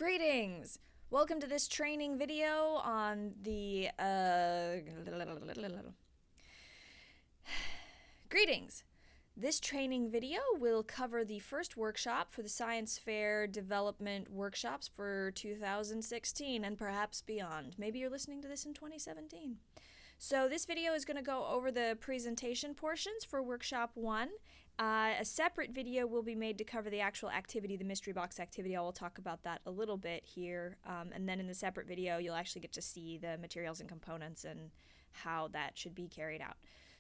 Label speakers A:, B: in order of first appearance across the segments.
A: Greetings! Welcome to this training video on the, Greetings! This training video will cover the first workshop for the Science Fair Development Workshops for 2016 and perhaps beyond. Maybe you're listening to this in 2017. So this video is going to go over the presentation portions for Workshop 1. A separate video will be made to cover the actual activity, the mystery box activity. I will talk about that a little bit here. And then in the separate video, you'll actually get to see the materials and components and how that should be carried out.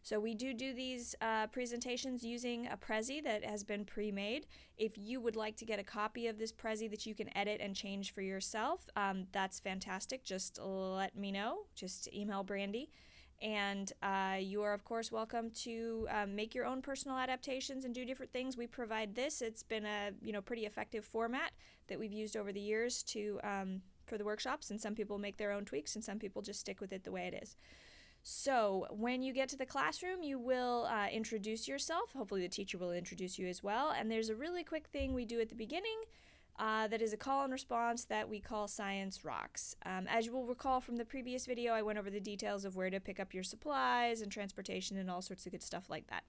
A: So we do these presentations using a Prezi that has been pre-made. If you would like to get a copy of this Prezi that you can edit and change for yourself, that's fantastic. Just let me know. Just email Brandy. And you are, of course, welcome to make your own personal adaptations and do different things. We provide this. It's been a pretty effective format that we've used over the years for the workshops, and some people make their own tweaks, and some people just stick with it the way it is. So when you get to the classroom, you will introduce yourself. Hopefully the teacher will introduce you as well. And there's a really quick thing we do at the beginning that is a call and response that we call Science Rocks. As you will recall from the previous video, I went over the details of where to pick up your supplies and transportation and all sorts of good stuff like that.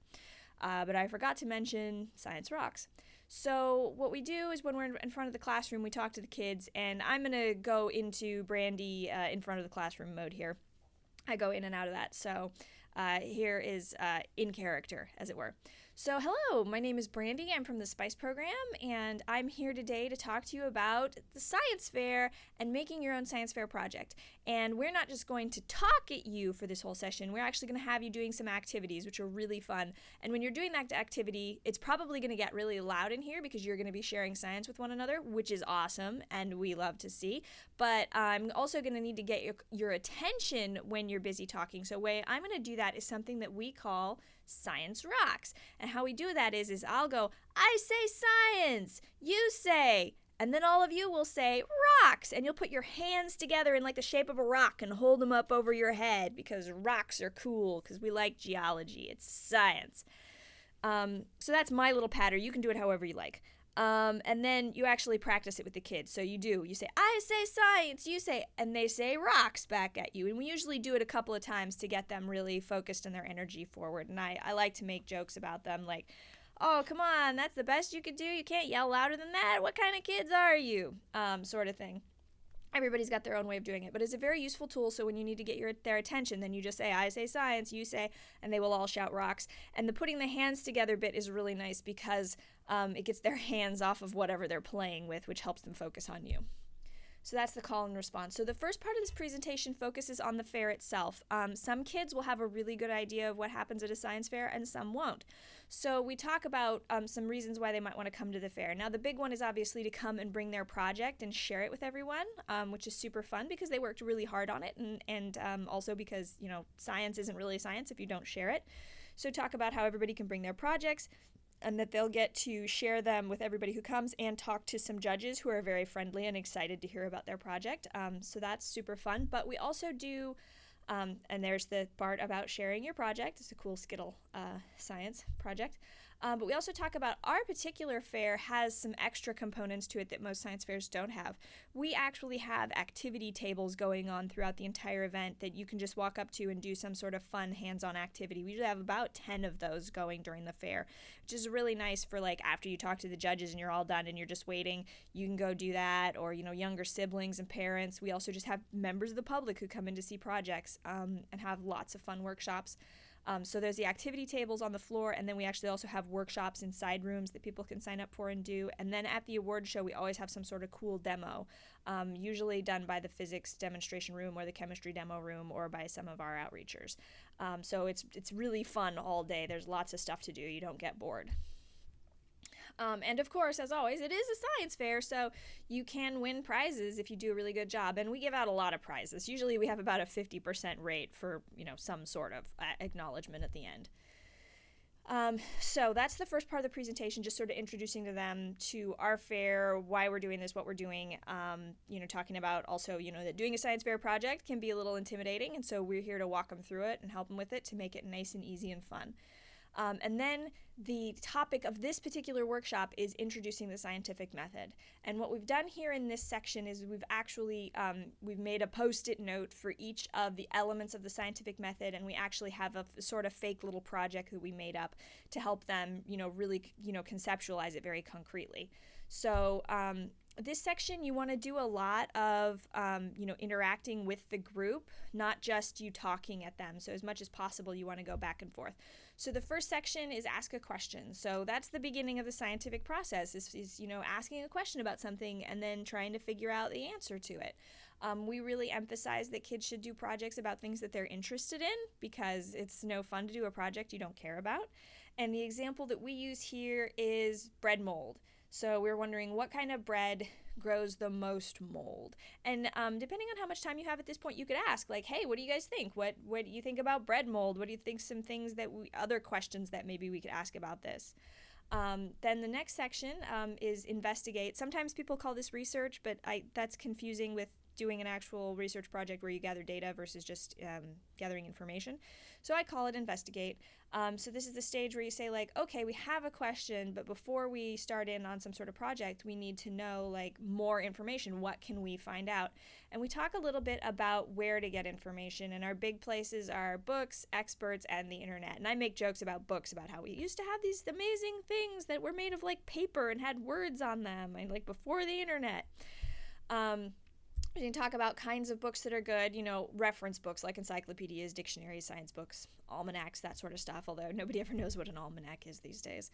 A: But I forgot to mention Science Rocks. So what we do is when we're in front of the classroom, we talk to the kids, and I'm going to go into Brandy in front of the classroom mode here. I go in and out of that, so here is in character, as it were. So hello, my name is Brandy. I'm from the SPICE program, and I'm here today to talk to you about the science fair and making your own science fair project. And we're not just going to talk at you for this whole session. We're actually going to have you doing some activities, which are really fun. And when you're doing that activity, it's probably going to get really loud in here because you're going to be sharing science with one another, which is awesome, and we love to see. But I'm also going to need to get your attention when you're busy talking. So the way I'm going to do that is something that we call Science Rocks. And how we do that is I'll go, I say science, you say, and then all of you will say rocks, and you'll put your hands together in like the shape of a rock and hold them up over your head because rocks are cool because we like geology. It's science. So that's my little pattern. You can do it however you like. And then you actually practice it with the kids. So you say, I say science, you say, and they say rocks back at you. And we usually do it a couple of times to get them really focused and their energy forward. And I like to make jokes about them like, oh, come on, that's the best you could do? You can't yell louder than that? What kind of kids are you? Sort of thing. Everybody's got their own way of doing it, but it's a very useful tool. So when you need to get their attention, then you just say, I say science, you say, and they will all shout rocks. And the putting the hands together bit is really nice because it gets their hands off of whatever they're playing with, which helps them focus on you. So that's the call and response. So the first part of this presentation focuses on the fair itself. Some kids will have a really good idea of what happens at a science fair and some won't. So we talk about some reasons why they might want to come to the fair. Now the big one is obviously to come and bring their project and share it with everyone, which is super fun because they worked really hard on it, and also because, science isn't really science if you don't share it. So talk about how everybody can bring their projects, and that they'll get to share them with everybody who comes and talk to some judges who are very friendly and excited to hear about their project. So that's super fun. But we also do, and there's the part about sharing your project. It's a cool Skittle science project. But we also talk about our particular fair has some extra components to it that most science fairs don't have. We actually have activity tables going on throughout the entire event that you can just walk up to and do some sort of fun hands-on activity. We usually have about 10 of those going during the fair, which is really nice for like after you talk to the judges and you're all done and you're just waiting, you can go do that, or younger siblings and parents. We also just have members of the public who come in to see projects and have lots of fun workshops. So there's the activity tables on the floor, and then we actually also have workshops in side rooms that people can sign up for and do. And then at the award show, we always have some sort of cool demo, usually done by the physics demonstration room or the chemistry demo room or by some of our outreachers. So it's really fun all day. There's lots of stuff to do. You don't get bored. And of course, as always, it is a science fair, so you can win prizes if you do a really good job. And we give out a lot of prizes. Usually we have about a 50% rate for, some sort of acknowledgement at the end. So that's the first part of the presentation, just sort of introducing to them to our fair, why we're doing this, what we're doing, talking about also, that doing a science fair project can be a little intimidating, and so we're here to walk them through it and help them with it to make it nice and easy and fun. And then the topic of this particular workshop is introducing the scientific method. And what we've done here in this section is we've actually we've made a post-it note for each of the elements of the scientific method, and we actually have a sort of fake little project that we made up to help them, really, conceptualize it very concretely. So this section, you want to do a lot of, interacting with the group, not just you talking at them. So as much as possible, you want to go back and forth. So the first section is ask a question. So that's the beginning of the scientific process is asking a question about something and then trying to figure out the answer to it. We really emphasize that kids should do projects about things that they're interested in, because it's no fun to do a project you don't care about. And the example that we use here is bread mold. So we're wondering what kind of bread grows the most mold. And depending on how much time you have at this point, you could ask, like, hey, what do you guys think? What do you think about bread mold? What do you think some things that other questions that maybe we could ask about this? Then the next section is investigate. Sometimes people call this research, but that's confusing with doing an actual research project where you gather data versus just gathering information. So I call it investigate. So this is the stage where you say, like, okay, we have a question, but before we start in on some sort of project, we need to know, like, more information. What can we find out? And we talk a little bit about where to get information, and our big places are books, experts, and the internet. And I make jokes about books, about how we used to have these amazing things that were made of, like, paper and had words on them, and, like, before the internet. We can talk about kinds of books that are good, reference books like encyclopedias, dictionaries, science books, almanacs, that sort of stuff, although nobody ever knows what an almanac is these days.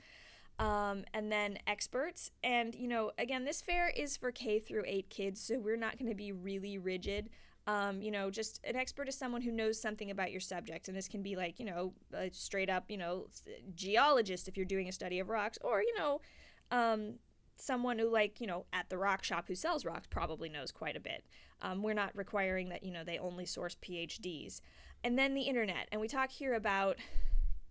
A: And then experts. And, again, this fair is for K through 8 kids, so we're not going to be really rigid. Just an expert is someone who knows something about your subject. And this can be like, a straight up, geologist if you're doing a study of rocks, or, someone who, like, at the rock shop who sells rocks probably knows quite a bit. We're not requiring that, they only source PhDs. And then the internet. And we talk here about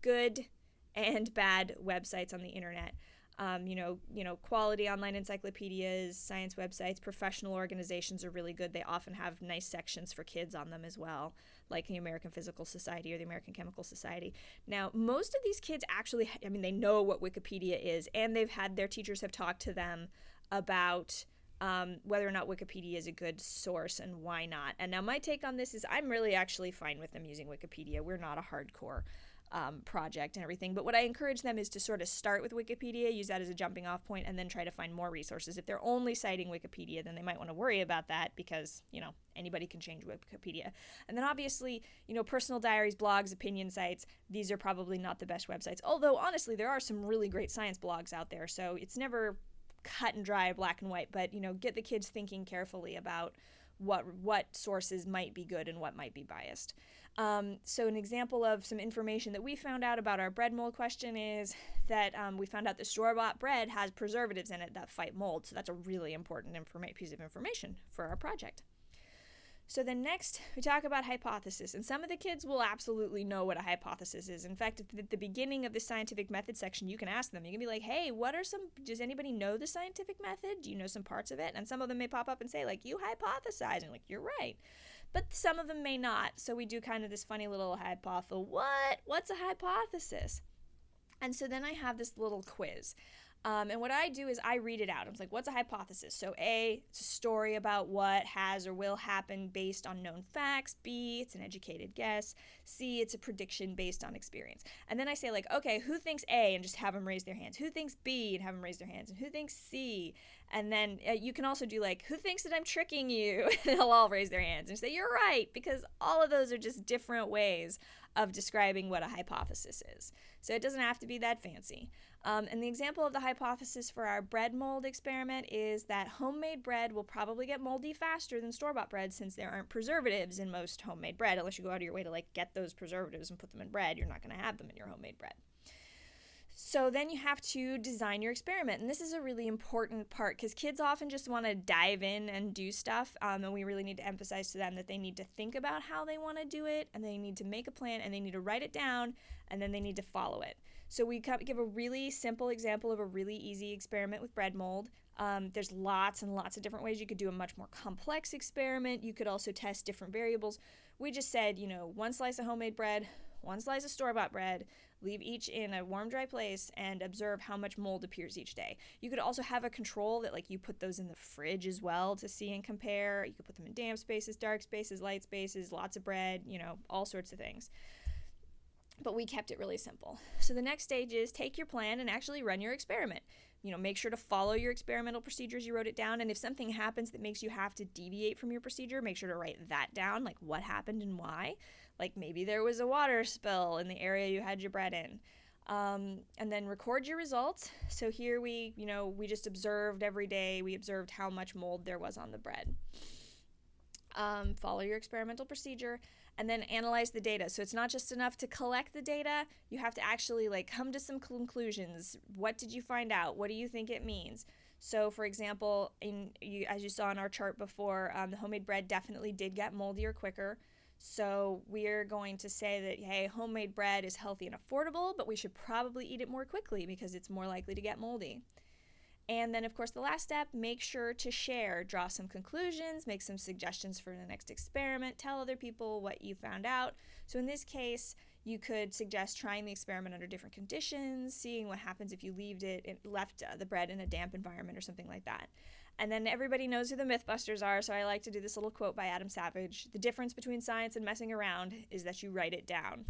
A: good and bad websites on the internet. Quality online encyclopedias, science websites, professional organizations are really good. They often have nice sections for kids on them as well, like the American Physical Society or the American Chemical Society. Now, most of these kids actually, they know what Wikipedia is, and their teachers have talked to them about whether or not Wikipedia is a good source and why not. And now my take on this is I'm really actually fine with them using Wikipedia. We're not a hardcore project and everything, but what I encourage them is to sort of start with Wikipedia, use that as a jumping off point, and then try to find more resources. If they're only citing Wikipedia, then they might want to worry about that, because anybody can change Wikipedia. And then obviously, personal diaries, blogs, opinion sites, these are probably not the best websites, although honestly there are some really great science blogs out there, so it's never cut and dry, black and white, but get the kids thinking carefully about what sources might be good and what might be biased. So an example of some information that we found out about our bread mold question is that we found out that store-bought bread has preservatives in it that fight mold. So that's a really important piece of information for our project. So then next, we talk about hypothesis. And some of the kids will absolutely know what a hypothesis is. In fact, at the beginning of the scientific method section, you can ask them. You can be like, hey, does anybody know the scientific method? Do you know some parts of it? And some of them may pop up and say, like, you hypothesize. And like, you're right. But some of them may not. So we do kind of this funny little what's a hypothesis? And so then I have this little quiz. And what I do is I read it out. I'm like, what's a hypothesis? So A, it's a story about what has or will happen based on known facts. B, it's an educated guess. C, it's a prediction based on experience. And then I say, like, okay, who thinks A? And just have them raise their hands. Who thinks B? And have them raise their hands. And who thinks C? And then you can also do, like, who thinks that I'm tricking you? And they'll all raise their hands and say, you're right, because all of those are just different ways of describing what a hypothesis is. So it doesn't have to be that fancy. And the example of the hypothesis for our bread mold experiment is that homemade bread will probably get moldy faster than store-bought bread, since there aren't preservatives in most homemade bread. Unless you go out of your way to, like, get those preservatives and put them in bread, you're not going to have them in your homemade bread. So then you have to design your experiment. And this is a really important part, because kids often just want to dive in and do stuff. And we really need to emphasize to them that they need to think about how they want to do it, and they need to make a plan, and they need to write it down, and then they need to follow it. So we give a really simple example of a really easy experiment with bread mold. There's lots and lots of different ways you could do a much more complex experiment. You could also test different variables. We just said, 1 slice of homemade bread, 1 slice of store-bought bread. Leave each in a warm, dry place and observe how much mold appears each day. You could also have a control that like you put those in the fridge as well to see and compare. You could put them in damp spaces, dark spaces, light spaces, lots of bread, all sorts of things. But we kept it really simple. So the next stage is take your plan and actually run your experiment. Make sure to follow your experimental procedures. You wrote it down. And if something happens that makes you have to deviate from your procedure, make sure to write that down, like what happened and why. Like maybe there was a water spill in the area you had your bread in. And then record your results. So here we just observed every day. We observed how much mold there was on the bread. Follow your experimental procedure, and then analyze the data. So it's not just enough to collect the data. You have to actually come to some conclusions. What did you find out? What do you think it means? So for example, as you saw in our chart before, the homemade bread definitely did get moldier quicker. So we're going to say that, hey, homemade bread is healthy and affordable, but we should probably eat it more quickly because it's more likely to get moldy. And then, of course, the last step, make sure to share, draw some conclusions, make some suggestions for the next experiment, tell other people what you found out. So in this case, you could suggest trying the experiment under different conditions, seeing what happens if you left the bread in a damp environment or something like that. And then everybody knows who the Mythbusters are, so I like to do this little quote by Adam Savage. The difference between science and messing around is that you write it down.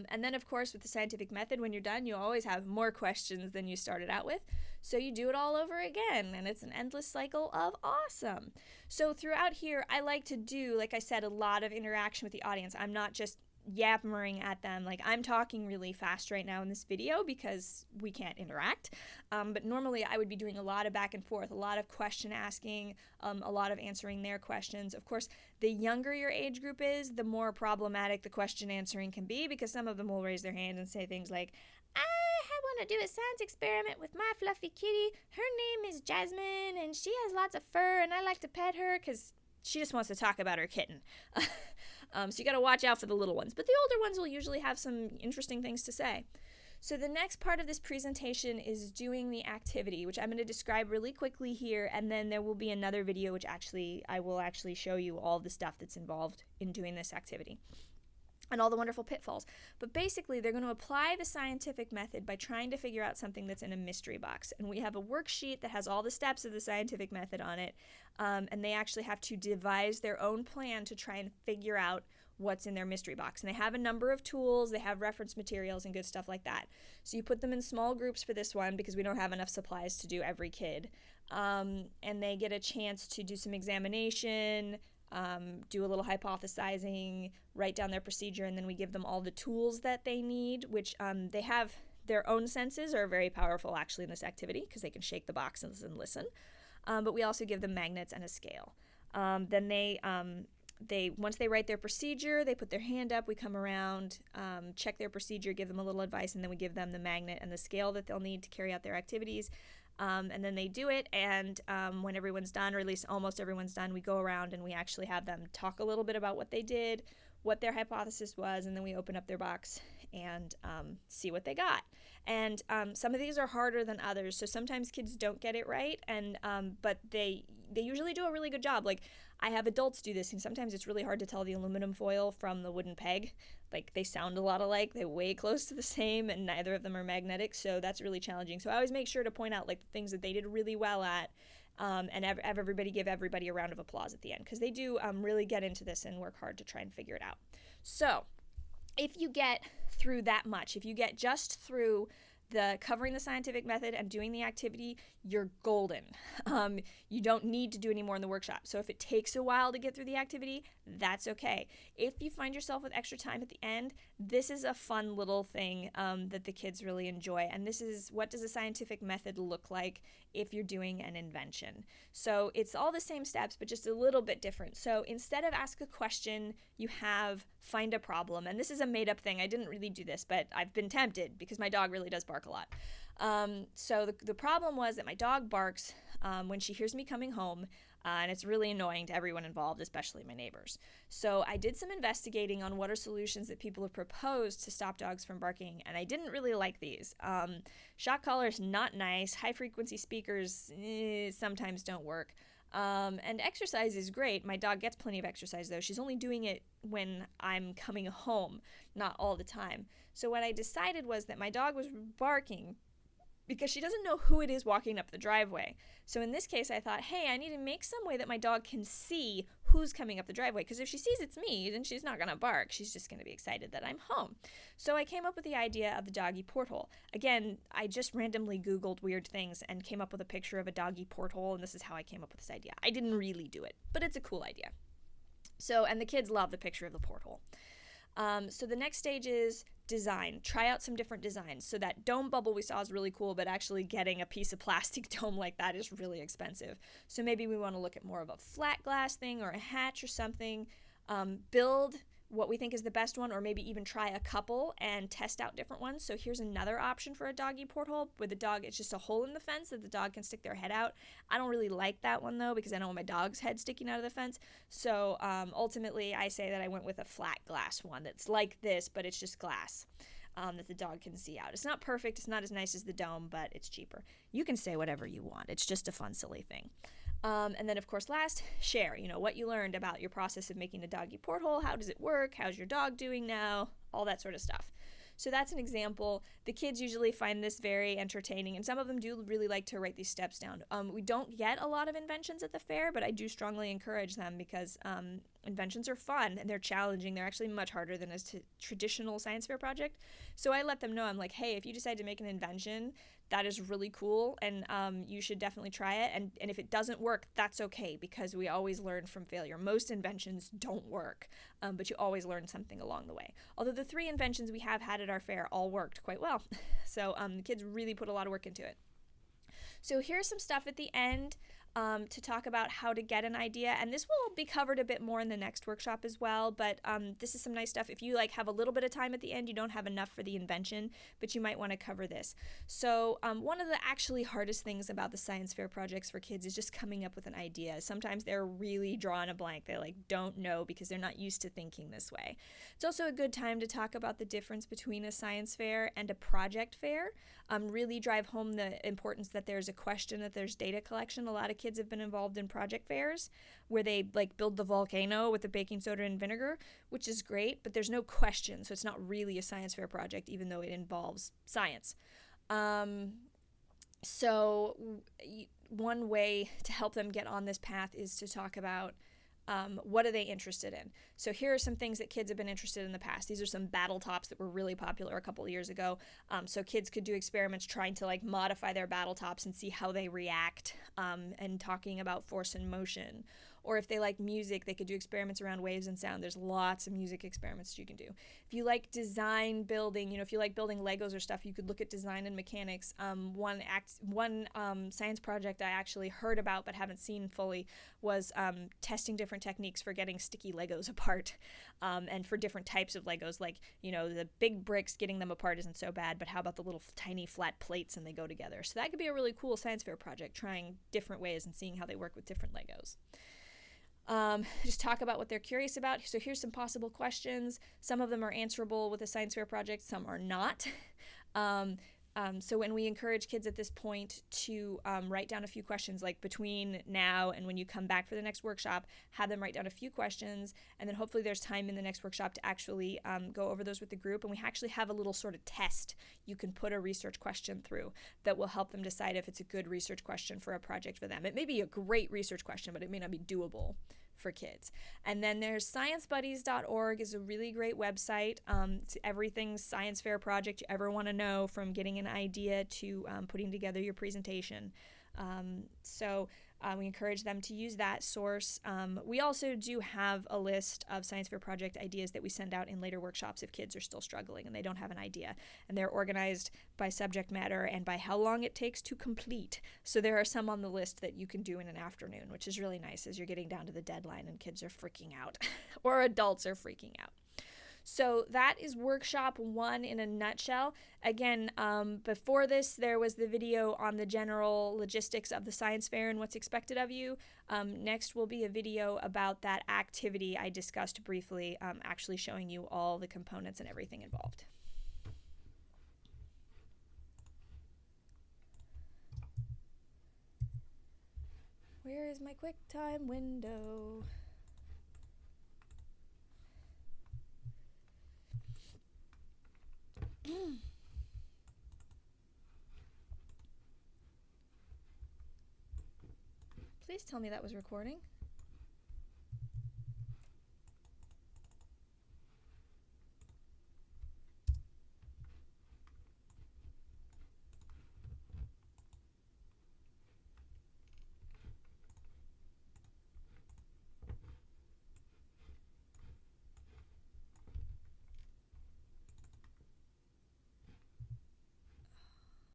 A: And then, of course, with the scientific method, when you're done, you always have more questions than you started out with. So you do it all over again, and it's an endless cycle of awesome. So throughout here, I like to do, like I said, a lot of interaction with the audience. I'm not just yammering at them. Like, I'm talking really fast right now in this video because we can't interact. But normally I would be doing a lot of back and forth, a lot of question asking, a lot of answering their questions. Of course, the younger your age group is, the more problematic the question answering can be, because some of them will raise their hand and say things like, I want to do a science experiment with my fluffy kitty. Her name is Jasmine, and she has lots of fur, and I like to pet her because she just wants to talk about her kitten. So you got to watch out for the little ones. But the older ones will usually have some interesting things to say. So the next part of this presentation is doing the activity, which I'm going to describe really quickly here, and then there will be another video which I will actually show you all the stuff that's involved in doing this activity and all the wonderful pitfalls. But basically, they're going to apply the scientific method by trying to figure out something that's in a mystery box. And we have a worksheet that has all the steps of the scientific method on it, and they actually have to devise their own plan to try and figure out what's in their mystery box. And they have a number of tools, they have reference materials and good stuff like that. So you put them in small groups for this one because we don't have enough supplies to do every kid. And they get a chance to do some examination, do a little hypothesizing, write down their procedure, and then we give them all the tools that they need, which they have their own senses are very powerful actually in this activity because they can shake the box and listen. But we also give them magnets and a scale. Then they once they write their procedure, they put their hand up, we come around, check their procedure, give them a little advice, and then we give them the magnet and the scale that they'll need to carry out their activities. And then they do it, and when everyone's done, or at least almost everyone's done, we go around and we actually have them talk a little bit about what they did, what their hypothesis was, and then we open up their box and see what they got. And some of these are harder than others, so sometimes kids don't get it right, and but they usually do a really good job. Like, I have adults do this, and sometimes it's really hard to tell the aluminum foil from the wooden peg. Like, they sound a lot alike, they're way close to the same, and neither of them are magnetic, so that's really challenging. So I always make sure to point out, like, the things that they did really well at, and have everybody give everybody a round of applause at the end, because they do really get into this and work hard to try and figure it out. So if you get through that much, if you get just through the covering the scientific method and doing the activity, you're golden. You don't need to do any more in the workshop. So if it takes a while to get through the activity, that's okay. If you find yourself with extra time at the end, this is a fun little thing that the kids really enjoy. And this is, what does a scientific method look like if you're doing an invention? So it's all the same steps, but just a little bit different. So instead of ask a question, you have find a problem. And this is a made-up thing. I didn't really do this, but I've been tempted because my dog really does bark a lot. So the problem was that my dog barks when she hears me coming home, and it's really annoying to everyone involved, especially my neighbors. So I did some investigating on what are solutions that people have proposed to stop dogs from barking, and I didn't really like these. Shock collars, not nice. High frequency speakers sometimes don't work. And exercise is great. My dog gets plenty of exercise, though. She's only doing it when I'm coming home, not all the time. So what I decided was that my dog was barking because she doesn't know who it is walking up the driveway. So in this case, I thought, hey, I need to make some way that my dog can see who's coming up the driveway, because if she sees it's me, then she's not going to bark. She's just going to be excited that I'm home. So I came up with the idea of the doggy porthole. Again, I just randomly Googled weird things and came up with a picture of a doggy porthole, and this is how I came up with this idea. I didn't really do it, but it's a cool idea. So, and the kids love the picture of the porthole. So the next stage is design. Try out some different designs. So that dome bubble we saw is really cool, but actually getting a piece of plastic dome like that is really expensive. So maybe we want to look at more of a flat glass thing or a hatch or something. Build what we think is the best one, or maybe even try a couple and test out different ones. So here's another option for a doggy porthole with the dog. It's just a hole in the fence that the dog can stick their head out. I don't really like that one though, because I don't want my dog's head sticking out of the fence. So ultimately I say that I went with a flat glass one that's like this, but it's just glass that the dog can see out. It's not perfect. It's not as nice as the dome, but it's cheaper. You can say whatever you want. It's just a fun, silly thing. And then, of course, last, share, what you learned about your process of making a doggy porthole. How does it work? How's your dog doing now? All that sort of stuff. So that's an example. The kids usually find this very entertaining, and some of them do really like to write these steps down. We don't get a lot of inventions at the fair, but I do strongly encourage them because inventions are fun and they're challenging. They're actually much harder than a traditional science fair project. So I let them know, I'm like, hey, if you decide to make an invention, that is really cool, and you should definitely try it. And if it doesn't work, that's okay, because we always learn from failure. Most inventions don't work, but you always learn something along the way. Although the 3 inventions we have had at our fair all worked quite well. So the kids really put a lot of work into it. So here's some stuff at the end to talk about how to get an idea, and this will be covered a bit more in the next workshop as well, but this is some nice stuff. If you have a little bit of time at the end, you don't have enough for the invention, but you might want to cover this. So one of the actually hardest things about the science fair projects for kids is just coming up with an idea. Sometimes they're really drawing a blank. They don't know because they're not used to thinking this way. It's also a good time to talk about the difference between a science fair and a project fair. Really drive home the importance that there's a question, that there's data collection. A lot of kids have been involved in project fairs where they build the volcano with the baking soda and vinegar, which is great, but there's no question, so it's not really a science fair project, even though it involves science. So one way to help them get on this path is to talk about what are they interested in? So here are some things that kids have been interested in the past. These are some battle tops that were really popular a couple of years ago. So kids could do experiments trying to modify their battle tops and see how they react, and talking about force and motion. Or if they like music, they could do experiments around waves and sound. There's lots of music experiments you can do. If you like design building, if you like building Legos or stuff, you could look at design and mechanics. One science project I actually heard about but haven't seen fully was testing different techniques for getting sticky Legos apart, and for different types of Legos. The big bricks, getting them apart isn't so bad, but how about the little tiny flat plates and they go together? So that could be a really cool science fair project, trying different ways and seeing how they work with different Legos. Just talk about what they're curious about. So here's some possible questions. Some of them are answerable with a science fair project, some are not. So when we encourage kids at this point to write down a few questions, between now and when you come back for the next workshop, have them write down a few questions, and then hopefully there's time in the next workshop to actually go over those with the group. And we actually have a little sort of test you can put a research question through that will help them decide if it's a good research question for a project for them. It may be a great research question, but it may not be doable for kids. And then there's sciencebuddies.org is a really great website. It's everything science fair project you ever want to know, from getting an idea to putting together your presentation. So we encourage them to use that source. We also do have a list of science fair project ideas that we send out in later workshops if kids are still struggling and they don't have an idea. And they're organized by subject matter and by how long it takes to complete. So there are some on the list that you can do in an afternoon, which is really nice as you're getting down to the deadline and kids are freaking out or adults are freaking out. So that is workshop 1 in a nutshell. Again, before this, there was the video on the general logistics of the science fair and what's expected of you. Next will be a video about that activity I discussed briefly, actually showing you all the components and everything involved. Where is my QuickTime window? Please tell me that was recording.